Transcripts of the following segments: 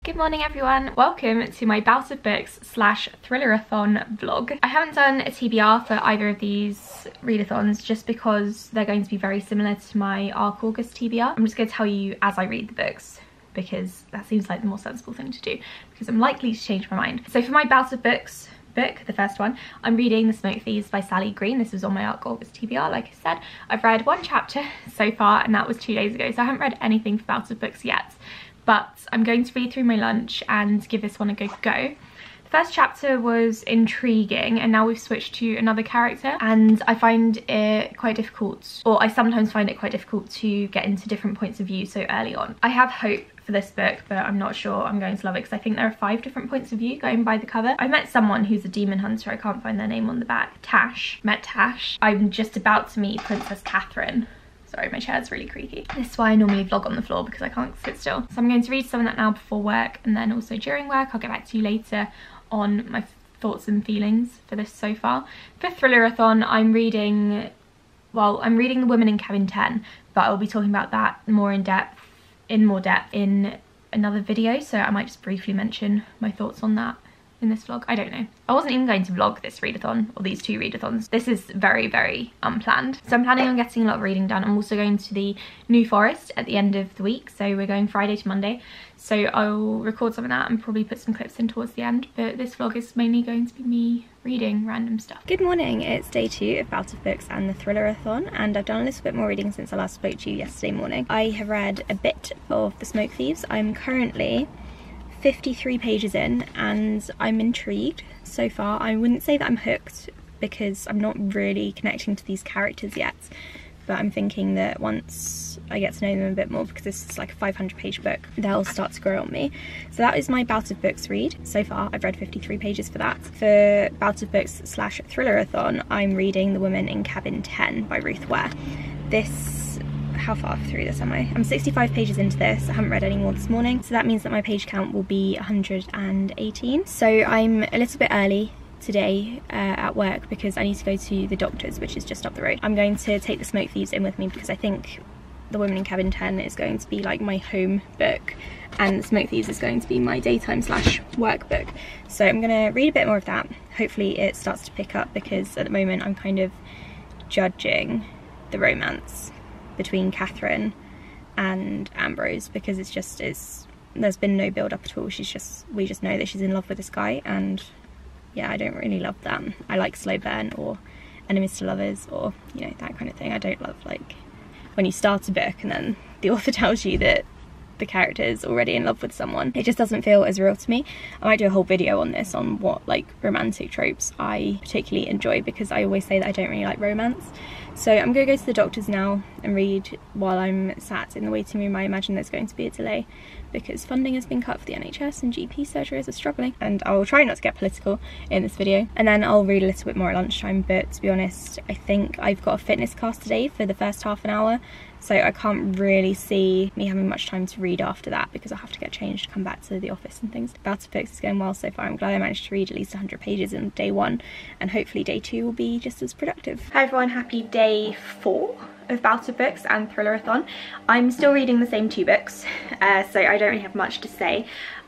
Good morning everyone, welcome to my Bout of Books / Thrillerathon vlog. I haven't done a TBR for either of these readathons just because they're going to be very similar to my ARC August TBR. I'm just going to tell you as I read the books because that seems like the more sensible thing to do because I'm likely to change my mind. So for my Bout of Books book, the first one, I'm reading The Smoke Thieves by Sally Green. This was on my ARC August TBR, like I said. I've read one chapter so far and that was 2 days ago, so I haven't read anything for Bout of Books yet. But I'm going to read through my lunch and give this one a good go. The first chapter was intriguing and now we've switched to another character and I find it quite difficult, or I sometimes find it quite difficult to get into different points of view so early on. I have hope for this book, but I'm not sure I'm going to love it because I think there are 5 different points of view going by the cover. I met someone who's a demon hunter, I can't find their name on the back. Tash, met Tash. I'm just about to meet Princess Catherine. Sorry, my chair's really creaky. This is why I normally vlog on the floor because I can't sit still. So I'm going to read some of that now before work and then also during work. I'll get back to you later on my thoughts and feelings for this so far. For Thrillerathon, I'm reading The Woman in Cabin 10, but I'll be talking about that more in more depth in another video, so I might just briefly mention my thoughts on that in this vlog. I don't know. I wasn't even going to vlog this readathon or these 2 readathons. This is very, very unplanned. So I'm planning on getting a lot of reading done. I'm also going to the New Forest at the end of the week. So we're going Friday to Monday. So I'll record some of that and probably put some clips in towards the end. But this vlog is mainly going to be me reading random stuff. Good morning, it's day 2 of Bout of Books and the Thrillerathon, and I've done a little bit more reading since I last spoke to you yesterday morning. I have read a bit of The Smoke Thieves. I'm currently 53 pages in and I'm intrigued so far. I wouldn't say that I'm hooked because I'm not really connecting to these characters yet, but I'm thinking that once I get to know them a bit more, because this is like a 500-page book, they'll start to grow on me. So that is my Bout of Books read. So far I've read 53 pages for that. For Bout of Books / Thrillerathon, I'm reading The Woman in Cabin 10 by Ruth Ware. How far through this am I? I'm 65 pages into this. I haven't read any more this morning, so that means that my page count will be 118. So I'm a little bit early today at work because I need to go to the doctor's, which is just up the road. I'm going to take The Smoke Thieves in with me because I think The Woman in Cabin 10 is going to be like my home book and The Smoke Thieves is going to be my daytime / work book. So I'm going to read a bit more of that. Hopefully it starts to pick up because at the moment I'm kind of judging the romance between Catherine and Ambrose because there's been no build up at all. We just know that she's in love with this guy, and yeah, I don't really love that. I like slow burn or enemies to lovers or, you know, that kind of thing. I don't love like when you start a book and then the author tells you that the character is already in love with someone. It just doesn't feel as real to me. I might do a whole video on this, on what like romantic tropes I particularly enjoy, because I always say that I don't really like romance. So I'm going to go to the doctor's now and read while I'm sat in the waiting room. I imagine there's going to be a delay because funding has been cut for the NHS and GP surgeries are struggling, and I'll try not to get political in this video, and then I'll read a little bit more at lunchtime. But to be honest, I think I've got a fitness class today for the first half an hour, so I can't really see me having much time to read after that because I have to get changed to come back to the office and things. Bout of Books is going well so far. I'm glad I managed to read at least 100 pages in day 1, and hopefully day 2 will be just as productive. Hi everyone, happy day 4 of Bout of Books and Thrillerathon. I'm still reading the same 2 books, so I don't really have much to say.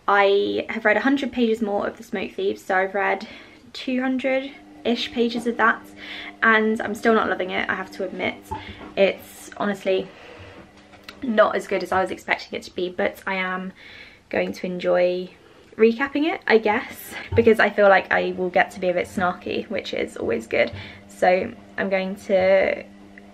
I have read 100 pages more of The Smoke Thieves, so I've read 200-ish pages of that, and I'm still not loving it, I have to admit. It's honestly not as good as I was expecting it to be, but I am going to enjoy recapping it, I guess, because I feel like I will get to be a bit snarky, which is always good. So I'm going to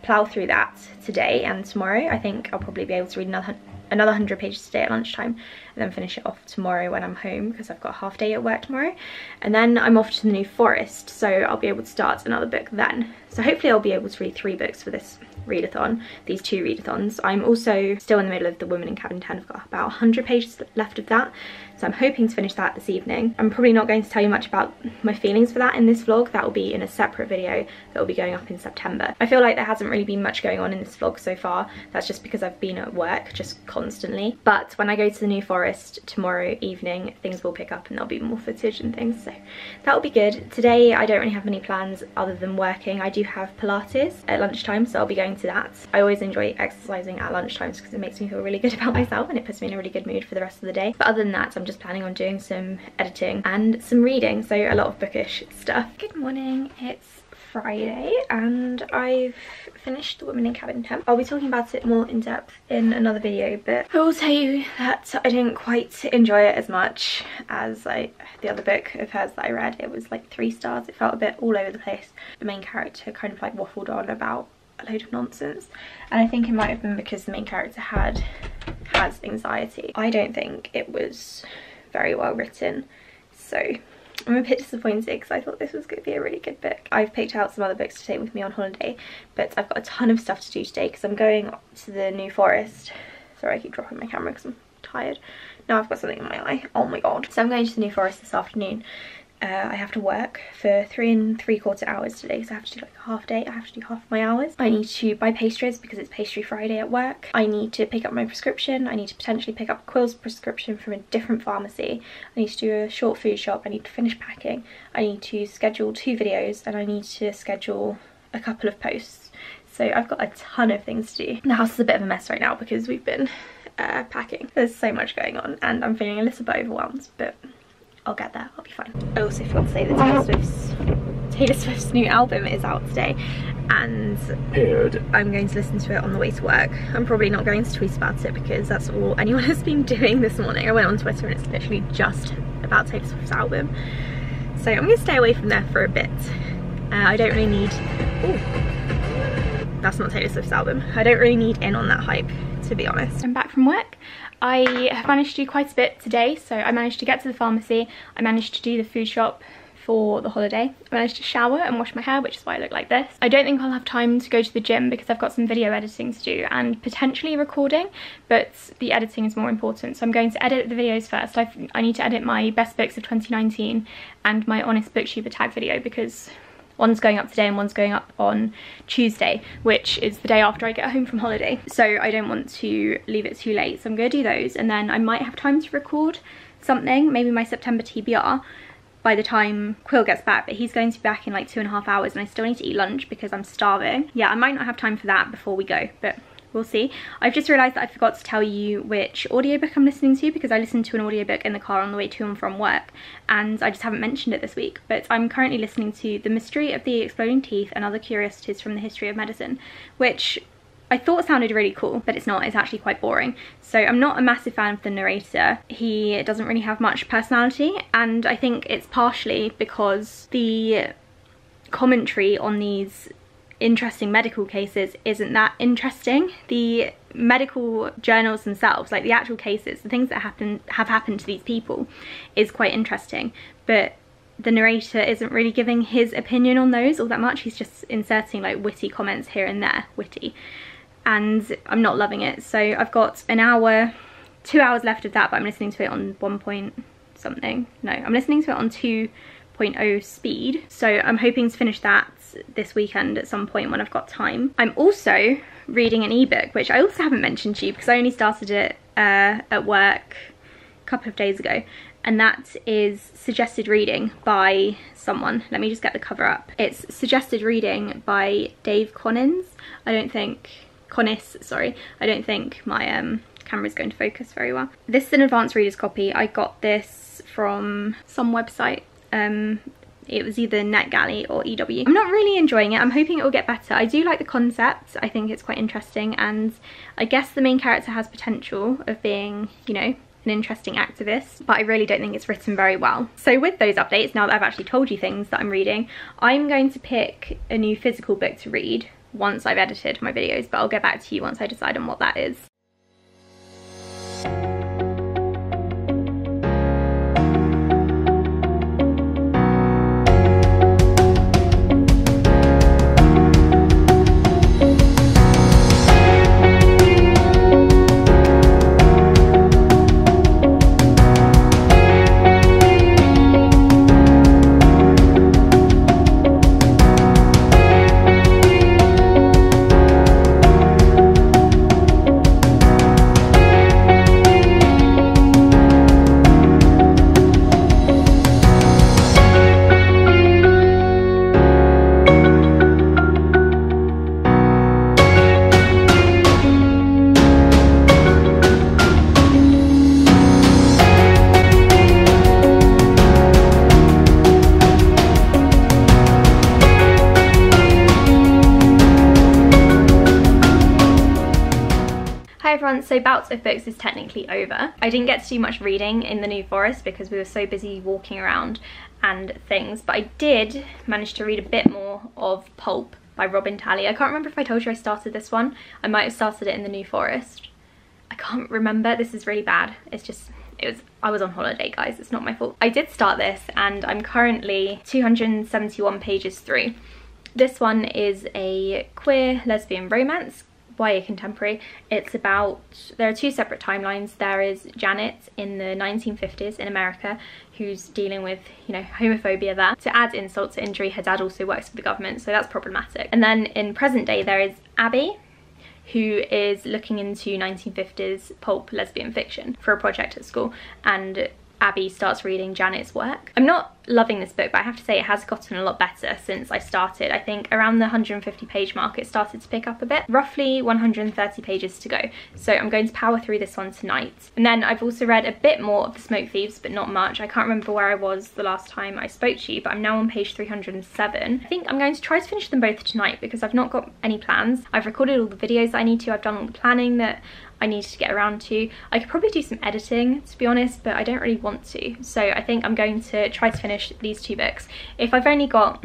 plough through that today and tomorrow. I think I'll probably be able to read another 100 pages today at lunchtime and then finish it off tomorrow when I'm home because I've got a half day at work tomorrow, and then I'm off to the New Forest, so I'll be able to start another book then. So hopefully I'll be able to read 3 books for this readathon, these 2 readathons. I'm also still in the middle of The Woman in Cabin 10. I've got about 100 pages left of that, so I'm hoping to finish that this evening. I'm probably not going to tell you much about my feelings for that in this vlog. That will be in a separate video that will be going up in September. I feel like there hasn't really been much going on in this vlog so far. That's just because I've been at work just constantly, but when I go to the New Forest tomorrow evening, things will pick up and there'll be more footage and things, so that will be good. Today I don't really have many plans other than working. I do have Pilates at lunchtime, so I'll be going to that. I always enjoy exercising at lunchtimes because it makes me feel really good about myself and it puts me in a really good mood for the rest of the day. But other than that, I'm just planning on doing some editing and some reading, so a lot of bookish stuff. Good morning, it's Friday and I've finished The Woman in Cabin 10. I'll be talking about it more in depth in another video, but I will tell you that I didn't quite enjoy it as much as the other book of hers that I read. It was like 3 stars. It felt a bit all over the place. The main character kind of like waffled on about a load of nonsense, and I think it might have been because the main character has anxiety. I don't think it was very well written, so I'm a bit disappointed because I thought this was going to be a really good book. I've picked out some other books to take with me on holiday, but I've got a ton of stuff to do today because I'm going to the New Forest. Sorry, I keep dropping my camera because I'm tired. Now I've got something in my eye. Oh my god. So I'm going to the New Forest this afternoon. I have to work for 3 3/4 hours today, so I have to do like a half day. I have to do half of my hours. I need to buy pastries because it's Pastry Friday at work. I need to pick up my prescription. I need to potentially pick up Quill's prescription from a different pharmacy. I need to do a short food shop. I need to finish packing. I need to schedule 2 videos and I need to schedule a couple of posts. So I've got a ton of things to do. The house is a bit of a mess right now because we've been packing. There's so much going on and I'm feeling a little bit overwhelmed, but I'll get there, I'll be fine. I also forgot to say that Taylor Swift's new album is out today and I'm going to listen to it on the way to work. I'm probably not going to tweet about it because that's all anyone has been doing this morning. I went on Twitter and it's literally just about Taylor Swift's album. So I'm going to stay away from there for a bit. I don't really need... Ooh, that's not Taylor Swift's album. I don't really need in on that hype, to be honest. I'm back from work. I have managed to do quite a bit today, so I managed to get to the pharmacy, I managed to do the food shop for the holiday, I managed to shower and wash my hair, which is why I look like this. I don't think I'll have time to go to the gym because I've got some video editing to do and potentially recording, but the editing is more important, so I'm going to edit the videos first. I need to edit my best books of 2019 and my honest booktuber tag video because one's going up today and one's going up on Tuesday, which is the day after I get home from holiday. So I don't want to leave it too late. So I'm going to do those and then I might have time to record something, maybe my September TBR by the time Quill gets back, but he's going to be back in like 2.5 hours and I still need to eat lunch because I'm starving. Yeah, I might not have time for that before we go, but we'll see. I've just realised that I forgot to tell you which audiobook I'm listening to because I listened to an audiobook in the car on the way to and from work and I just haven't mentioned it this week, but I'm currently listening to The Mystery of the Exploding Teeth and Other Curiosities from the History of Medicine, which I thought sounded really cool, but it's not. It's actually quite boring. So I'm not a massive fan of the narrator. He doesn't really have much personality and I think it's partially because the commentary on these interesting medical cases isn't that interesting. The medical journals themselves, like the actual cases, the things that have happened to these people is quite interesting, but the narrator isn't really giving his opinion on those all that much. He's just inserting like witty comments here and there, and I'm not loving it. So I've got 2 hours left of that, but I'm listening to it on 1 point something. No, I'm listening to it on 2.0 speed, so I'm hoping to finish that this weekend at some point when I've got time. I'm also reading an ebook, which I also haven't mentioned to you because I only started it at work a couple of days ago, and that is Suggested Reading by someone. Let me just get the cover up. It's Suggested Reading by Dave Connis. I don't think my camera's going to focus very well. This is an advanced reader's copy. I got this from some website. It was either NetGalley or EW. I'm not really enjoying it. I'm hoping it will get better. I do like the concept. I think it's quite interesting and I guess the main character has potential of being, you know, an interesting activist, but I really don't think it's written very well. So with those updates, now that I've actually told you things that I'm reading, I'm going to pick a new physical book to read once I've edited my videos, but I'll get back to you once I decide on what that is. So Bouts of Books is technically over. I didn't get to do much reading in the New Forest because we were so busy walking around and things, but I did manage to read a bit more of Pulp by Robin Talley. I can't remember if I told you I started this one. I might have started it in the New Forest. I can't remember. This is really bad. I was on holiday, guys. It's not my fault. I did start this and I'm currently 271 pages through. This one is a queer lesbian romance, YA contemporary. It's about, there are two separate timelines. There is Janet in the 1950s in America who's dealing with, you know, homophobia there. To add insult to injury, her dad also works for the government, so that's problematic. And then in present day there is Abby, who is looking into 1950s pulp lesbian fiction for a project at school, and Abby starts reading Janet's work. I'm not loving this book, but I have to say it has gotten a lot better since I started. I think around the 150 page mark it started to pick up a bit. Roughly 130 pages to go, so I'm going to power through this one tonight. And then I've also read a bit more of The Smoke Thieves, but not much. I can't remember where I was the last time I spoke to you, but I'm now on page 307. I think I'm going to try to finish them both tonight because I've not got any plans. I've recorded all the videos that I need to, I've done all the planning that I needed to get around to. I could probably do some editing, to be honest, but I don't really want to. So I think I'm going to try to finish these two books. If I've only got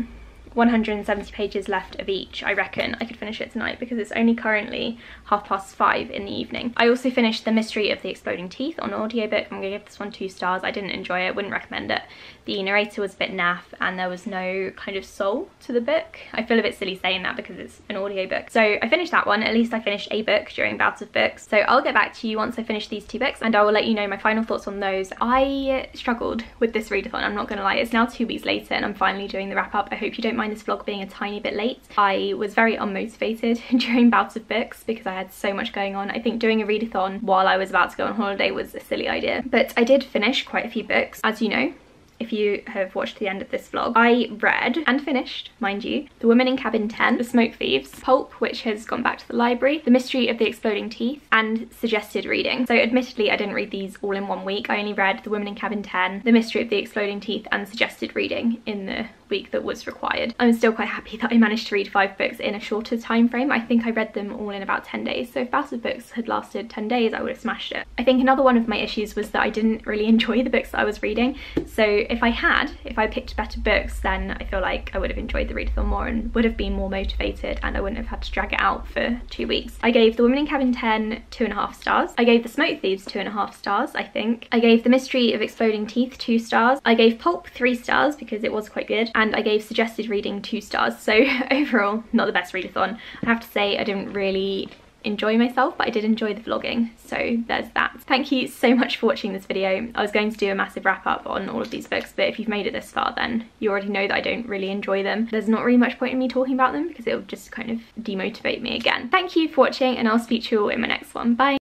170 pages left of each, I reckon I could finish it tonight because it's only currently 5:30 in the evening. I also finished The Mystery of the Exploding Teeth on audiobook. I'm gonna give this one 2 stars. I didn't enjoy it, wouldn't recommend it. The narrator was a bit naff and there was no kind of soul to the book. I feel a bit silly saying that because it's an audiobook. So I finished that one. At least I finished a book during Bouts of Books. So I'll get back to you once I finish these 2 books and I will let you know my final thoughts on those. I struggled with this readathon, I'm not gonna lie. It's now 2 weeks later and I'm finally doing the wrap up. I hope you don't mind this vlog being a tiny bit late. I was very unmotivated during Bouts of Books because I had so much going on. I think doing a readathon while I was about to go on holiday was a silly idea. But I did finish quite a few books, as you know, if you have watched the end of this vlog. I read and finished, mind you, The Woman in Cabin 10, The Smoke Thieves, Pulp, which has gone back to the library, The Mystery of the Exploding Teeth, and suggested reading. So admittedly I didn't read these all in one week. I only read The Woman in Cabin 10, The Mystery of the Exploding Teeth, and suggested reading in the week that was required. I'm still quite happy that I managed to read 5 books in a shorter time frame. I think I read them all in about 10 days. So if Bouts of Books had lasted 10 days, I would have smashed it. I think another one of my issues was that I didn't really enjoy the books that I was reading. So if I picked better books, then I feel like I would have enjoyed the readathon more and would have been more motivated and I wouldn't have had to drag it out for 2 weeks. I gave The Woman in Cabin 10 2.5 stars. I gave The Smoke Thieves 2.5 stars, I think. I gave The Mystery of Exploding Teeth 2 stars. I gave Pulp 3 stars because it was quite good. And I gave suggested reading 2 stars. So overall, not the best readathon. I have to say I didn't really enjoy myself, but I did enjoy the vlogging, so there's that. Thank you so much for watching this video. I was going to do a massive wrap up on all of these books, but if you've made it this far then you already know that I don't really enjoy them. There's not really much point in me talking about them because it'll just kind of demotivate me again. Thank you for watching and I'll speak to you all in my next one. Bye!